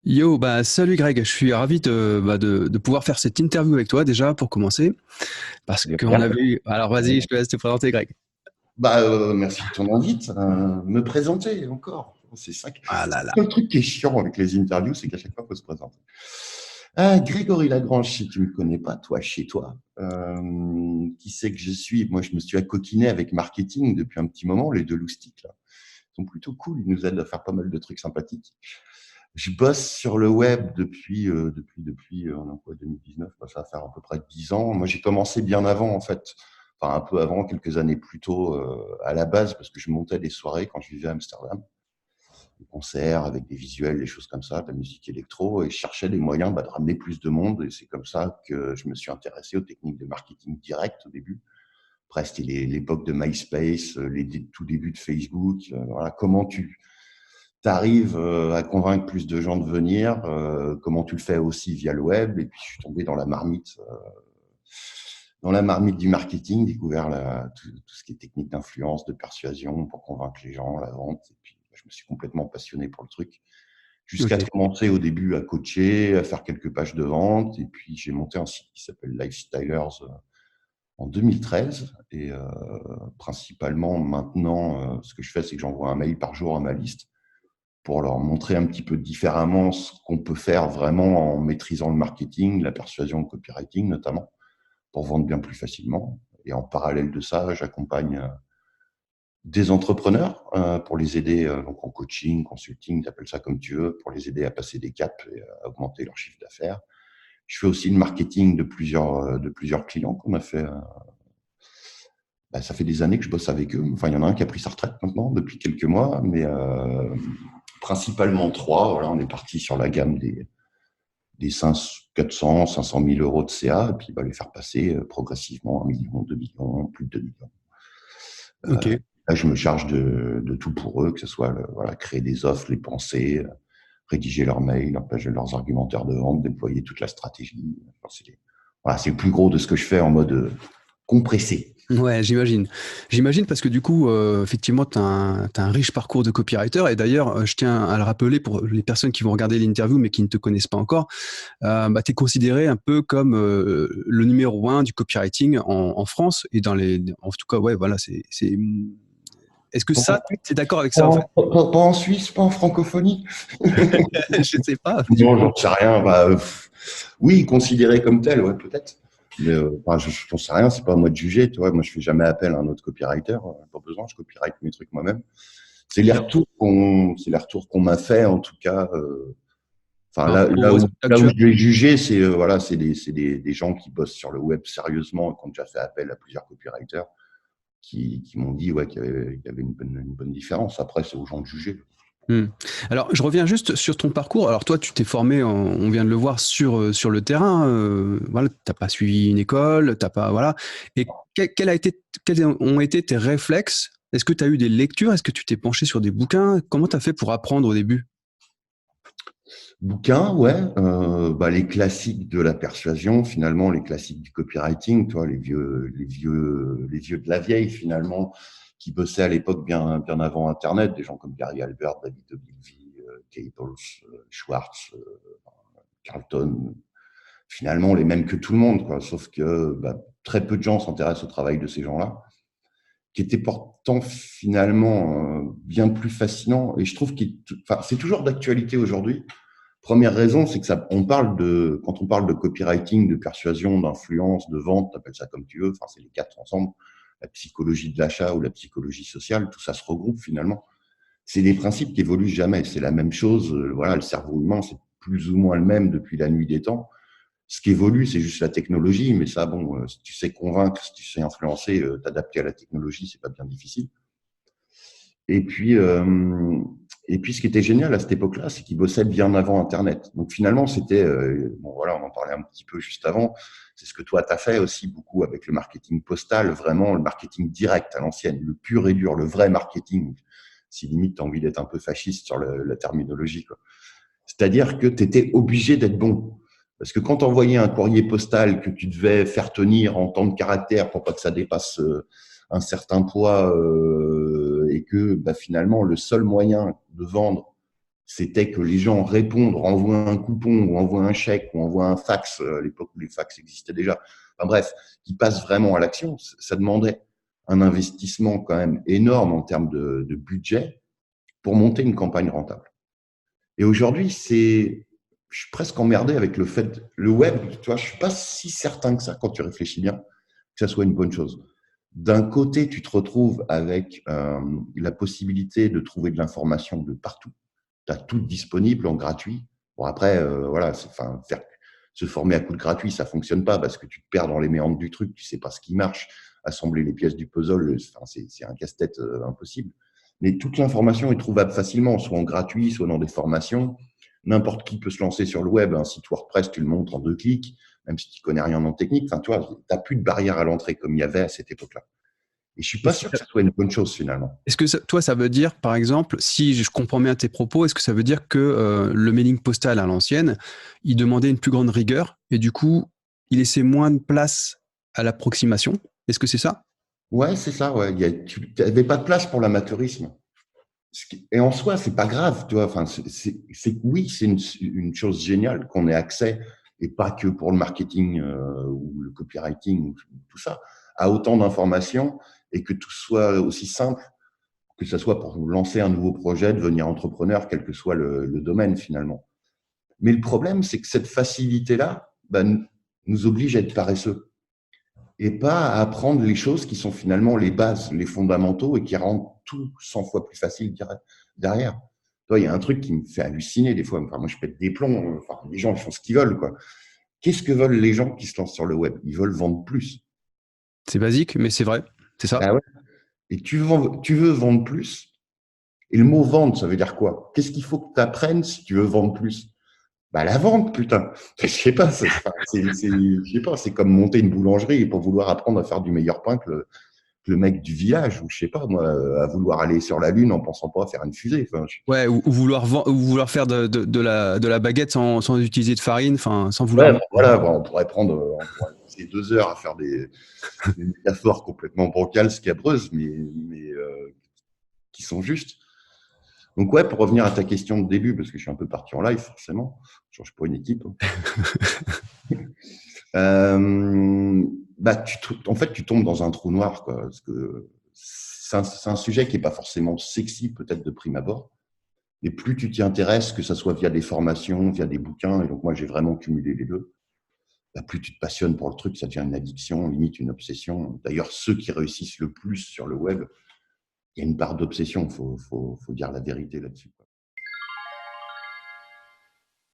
Yo, bah salut Greg, je suis ravi de pouvoir faire cette interview avec toi déjà pour commencer, parce Eh qu'on bien, avait eu... Alors vas-y, je te laisse te présenter Greg. merci de ton invite. Me présenter encore. Ah C'est là là. le truc qui est chiant avec les interviews, c'est qu'à chaque fois, il faut se présenter. Grégory Lagrange, si tu ne me connais pas, toi, chez toi, qui c'est que je suis? Moi, je me suis accoquiné avec marketing depuis un petit moment, les deux loustiques, là. Ils sont plutôt cool, ils nous aident à faire pas mal de trucs sympathiques. Je bosse sur le web on est en quoi, 2019, ça va faire à peu près 10 ans. Moi, j'ai commencé bien avant, en fait. Enfin, un peu avant, quelques années plus tôt, à la base, parce que je montais des soirées quand je vivais à Amsterdam, des concerts avec des visuels, des choses comme ça, de la musique électro, et je cherchais des moyens de ramener plus de monde. Et c'est comme ça que je me suis intéressé aux techniques de marketing direct au début. Après, c'était l'époque de MySpace, les tout débuts de Facebook. Voilà, comment tu arrives à convaincre plus de gens de venir, comment tu le fais aussi via le web. Et puis, je suis tombé dans la marmite du marketing, découvert tout ce qui est technique d'influence, de persuasion pour convaincre les gens, la vente. Et puis, je me suis complètement passionné pour le truc, jusqu'à Ok. commencer au début à coacher, à faire quelques pages de vente. Et puis, j'ai monté un site qui s'appelle Lifestylers en 2013. Et principalement, maintenant, ce que je fais, c'est que j'envoie un mail par jour à ma liste pour leur montrer un petit peu différemment ce qu'on peut faire vraiment en maîtrisant le marketing, la persuasion, le copywriting notamment, pour vendre bien plus facilement. Et en parallèle de ça, j'accompagne des entrepreneurs pour les aider donc en coaching, consulting, t'appelles ça comme tu veux, pour les aider à passer des caps et à augmenter leur chiffre d'affaires. Je fais aussi le marketing de plusieurs clients qu'on a fait. Ça fait des années que je bosse avec eux. Enfin, il y en a un qui a pris sa retraite maintenant depuis quelques mois, mais principalement trois. Voilà, on est parti sur la gamme des 400, 500 000 euros de CA, et puis il va les faire passer progressivement 1 million, 2 millions, plus de 2 millions. Ok. Là, je me charge de tout pour eux, que ce soit voilà, créer des offres, les penser, rédiger leurs mails, leurs argumentaires de vente, déployer toute la stratégie. Enfin, voilà, c'est le plus gros de ce que je fais en mode compressé. Ouais, j'imagine. J'imagine parce que du coup, effectivement, t'as un riche parcours de copywriter. Et d'ailleurs, je tiens à le rappeler pour les personnes qui vont regarder l'interview mais qui ne te connaissent pas encore. Bah, tu es considéré un peu comme le numéro un du copywriting en France et en tout cas, ouais, voilà, Est-ce que ça, tu es d'accord avec ça en fait? Pas en Suisse, pas en francophonie. Je sais pas, du Non, coup. j'en sais rien. Oui, considéré comme tel, ouais, peut-être. Mais enfin, je n'en sais rien, c'est pas à moi de juger. Tu vois, moi, je fais jamais appel à un autre copywriter. Pas besoin, je copyright mes trucs moi-même. C'est les retours qu'on m'a fait, en tout cas. Enfin, Par rapport aux résultats que là tu où as. je l'ai jugé, c'est voilà, des gens qui bossent sur le web sérieusement et qui ont déjà fait appel à plusieurs copywriters qui m'ont dit ouais, qu'il y avait une bonne différence. Après, c'est aux gens de juger. Hmm. Alors, je reviens juste sur ton parcours. Alors, toi, tu t'es formé, on vient de le voir, sur le terrain. Voilà, t'as pas suivi une école, t'as pas, voilà. Et quels ont été tes réflexes? Est-ce que tu as eu des lectures? Est-ce que tu t'es penché sur des bouquins? Comment tu as fait pour apprendre au début? Bouquins, ouais, les classiques de la persuasion, finalement, les classiques du copywriting, toi, les vieux de la vieille, finalement, qui bossaient à l'époque bien avant Internet, des gens comme Gary Albert, David Ogilvy, Caples, Schwartz, Carlton, finalement les mêmes que tout le monde, quoi. Sauf que très peu de gens s'intéressent au travail de ces gens-là, qui étaient pourtant finalement bien plus fascinants. Et je trouve que c'est toujours d'actualité aujourd'hui. Première raison, c'est que quand on parle de copywriting, de persuasion, d'influence, de vente, t'appelles ça comme tu veux, enfin, c'est les quatre ensemble, la psychologie de l'achat ou la psychologie sociale, tout ça se regroupe finalement. C'est des principes qui évoluent jamais. C'est la même chose. Voilà, le cerveau humain, c'est plus ou moins le même depuis la nuit des temps. Ce qui évolue, c'est juste la technologie, mais ça, bon, si tu sais convaincre, si tu sais influencer, t'adapter à la technologie, c'est pas bien difficile. Et puis, euh, et puis, ce qui était génial à cette époque-là, c'est qu'ils bossaient bien avant Internet. Donc finalement, c'était, bon voilà, on en parlait un petit peu juste avant. C'est ce que toi t'as fait aussi beaucoup avec le marketing postal, vraiment le marketing direct à l'ancienne, le pur et dur, le vrai marketing. Si limite t'as envie d'être un peu fasciste sur la terminologie, quoi. C'est-à-dire que tu étais obligé d'être bon. Parce que quand tu envoyais un courrier postal que tu devais faire tenir en temps de caractère pour pas que ça dépasse un certain poids et que finalement le seul moyen de vendre c'était que les gens répondent, renvoient un coupon ou envoient un chèque ou envoient un fax, à l'époque où les fax existaient déjà. Enfin bref, qui passent vraiment à l'action, ça demandait un investissement quand même énorme en termes de budget pour monter une campagne rentable. Et aujourd'hui, je suis presque emmerdé avec le fait, le web, tu vois, je suis pas si certain que ça, quand tu réfléchis bien, que ça soit une bonne chose. D'un côté, tu te retrouves avec la possibilité de trouver de l'information de partout. Tu as tout disponible en gratuit. Bon, après, voilà, se former à coup de gratuit, ça fonctionne pas parce que tu te perds dans les méandres du truc, tu sais pas ce qui marche. Assembler les pièces du puzzle, c'est un casse-tête impossible. Mais toute l'information est trouvable facilement, soit en gratuit, soit dans des formations. N'importe qui peut se lancer sur le web. Un site WordPress, tu le montres en 2 clics, même si tu connais rien en technique. Enfin, tu vois, tu n'as plus de barrière à l'entrée comme il y avait à cette époque-là. Et je suis pas sûr que ça soit une bonne chose finalement. Est-ce que toi, ça veut dire, par exemple, si je comprends bien tes propos, est-ce que ça veut dire que le mailing postal à l'ancienne, il demandait une plus grande rigueur et du coup, il laissait moins de place à l'approximation? Est-ce que c'est ça? Ouais, c'est ça. Ouais. Tu n'avais pas de place pour l'amateurisme. Et en soi, c'est pas grave, tu vois. Enfin, oui, c'est une chose géniale qu'on ait accès, et pas que pour le marketing ou le copywriting ou tout ça, à autant d'informations et que tout soit aussi simple, que ce soit pour lancer un nouveau projet, devenir entrepreneur, quel que soit le domaine finalement. Mais le problème, c'est que cette facilité-là nous oblige à être paresseux et pas à apprendre les choses qui sont finalement les bases, les fondamentaux et qui rendent tout 100 fois plus facile derrière. Toi, il y a un truc qui me fait halluciner des fois. Enfin, moi, je pète des plombs. Enfin, les gens, ils font ce qu'ils veulent, quoi. Qu'est-ce que veulent les gens qui se lancent sur le web? Ils veulent vendre plus. C'est basique, mais c'est vrai. C'est ça. Ah ouais. Et tu veux vendre plus. Et le mot vendre, ça veut dire quoi? Qu'est-ce qu'il faut que tu apprennes si tu veux vendre plus? Bah, la vente, putain. Je sais pas, je sais pas, c'est comme monter une boulangerie et pour vouloir apprendre à faire du meilleur pain que le mec du village, ou je sais pas, moi, à vouloir aller sur la Lune en pensant pas à faire une fusée. Enfin, Ouais, ou vouloir faire de la baguette sans utiliser de farine, enfin, sans vouloir. ouais, bon, voilà, bon, on pourrait passer 2 heures à faire des métaphores complètement bancales, scabreuses, mais qui sont justes. Donc ouais, pour revenir à ta question de début, parce que je suis un peu parti en live, forcément, je change pas une équipe. En fait, tu tombes dans un trou noir, quoi, parce que c'est un sujet qui est pas forcément sexy, peut-être de prime abord. Et plus tu t'y intéresses, que ça soit via des formations, via des bouquins, et donc moi j'ai vraiment cumulé les deux, plus tu te passionnes pour le truc, ça devient une addiction, limite une obsession. D'ailleurs, ceux qui réussissent le plus sur le web, il y a une part d'obsession, faut dire la vérité là-dessus.